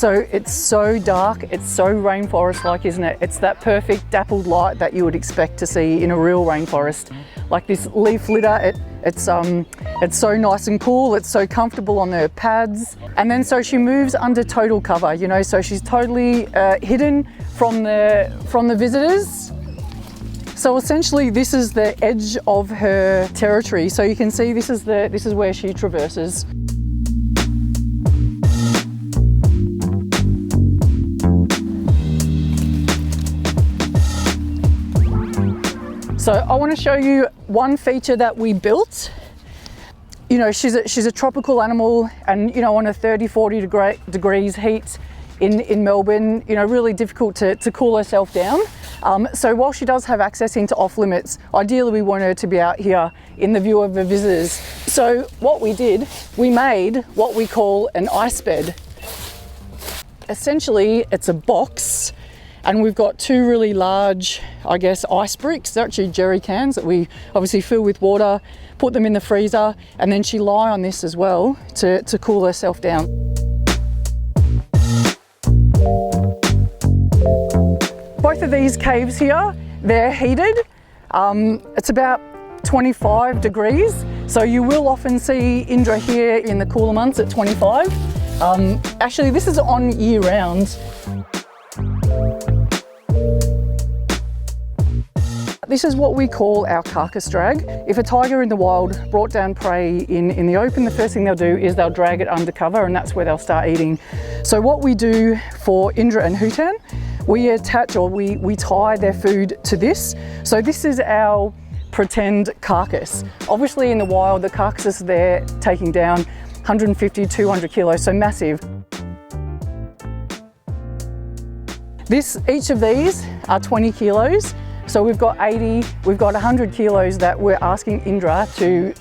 So it's so dark, it's so rainforest-like, isn't it? It's that perfect dappled light that you would expect to see in a real rainforest. Like this leaf litter, it's so nice and cool, it's so comfortable on her pads. And then so she moves under total cover, you know, so she's totally hidden from the visitors. So essentially this is the edge of her territory. So you can see this is where she traverses. So I want to show you one feature that we built. You know, she's a tropical animal, and you know, on a 30-40 degrees heat in Melbourne, you know, really difficult to cool herself down. So while she does have access into off limits, ideally we want her to be out here in the view of the visitors. So what we did, we made what we call an ice bed. Essentially, it's a box, and we've got two really large, I guess, ice bricks. They're actually jerry cans that we obviously fill with water, put them in the freezer, and then she lie on this as well to cool herself down. Both of these caves here, they're heated. It's about 25 degrees. So you will often see Indrah here in the cooler months at 25. Actually, this is on year round. This is what we call our carcass drag. If a tiger in the wild brought down prey in the open, the first thing they'll do is they'll drag it under cover, and that's where they'll start eating. So what we do for Indrah and Hutan, we attach, or we tie their food to this. So this is our pretend carcass. Obviously in the wild, the carcasses they're taking down 150, 200 kilos, so massive. Each of these are 20 kilos. So we've got 80, we've got 100 kilos that we're asking Indrah to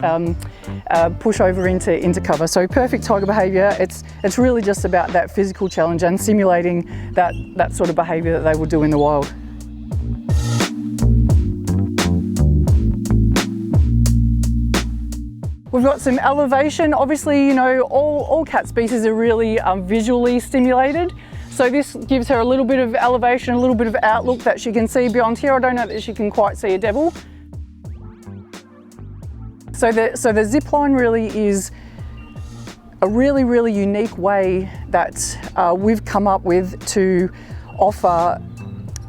push over into cover. So perfect tiger behaviour. It's really just about that physical challenge and simulating that sort of behaviour that they would do in the wild. We've got some elevation. Obviously, you know, all cat species are really visually stimulated. So this gives her a little bit of elevation, a little bit of outlook that she can see beyond here. I don't know that she can quite see a devil. So the zip line really is a really, really unique way that we've come up with to offer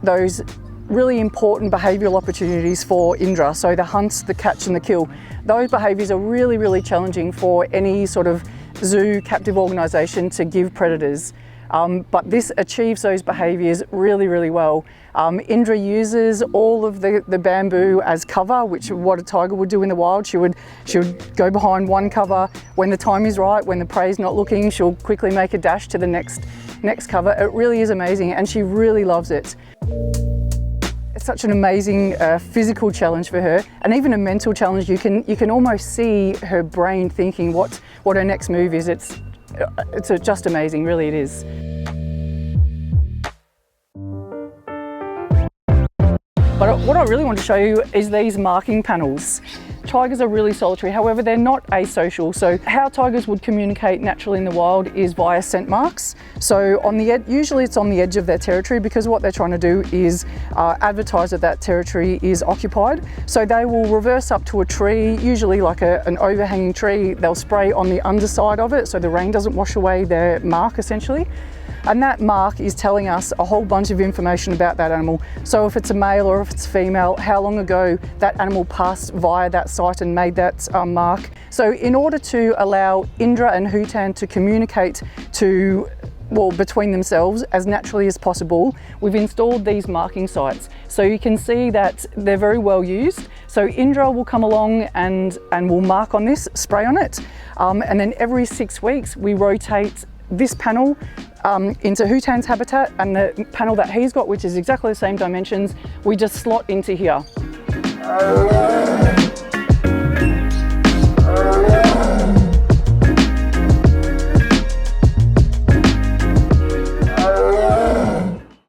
those really important behavioural opportunities for Indrah. So the hunt, the catch and the kill. Those behaviours are really, really challenging for any sort of zoo captive organisation to give predators. But this achieves those behaviours really, really well. Indrah uses all of the bamboo as cover, which is what a tiger would do in the wild. She would go behind one cover. When the time is right, when the prey's not looking, she'll quickly make a dash to the next cover. It really is amazing, and she really loves it. It's such an amazing physical challenge for her, and even a mental challenge. You can almost see her brain thinking what her next move is. It's just amazing, really it is. But what I really want to show you is these marking panels. Tigers are really solitary, however they're not asocial. So how tigers would communicate naturally in the wild is via scent marks. So on the edge, usually it's on the edge of their territory, because what they're trying to do is advertise that that territory is occupied. So they will reverse up to a tree, usually like an overhanging tree. They'll spray on the underside of it so the rain doesn't wash away their mark essentially. And that mark is telling us a whole bunch of information about that animal. So if it's a male or if it's female, how long ago that animal passed via that site and made that mark. So in order to allow Indrah and Hutan to communicate between themselves as naturally as possible, we've installed these marking sites. So you can see that they're very well used. So Indrah will come along and will mark on this, spray on it. And then every 6 weeks we rotate this panel into Hutan's habitat, and the panel that he's got, which is exactly the same dimensions, we just slot into here.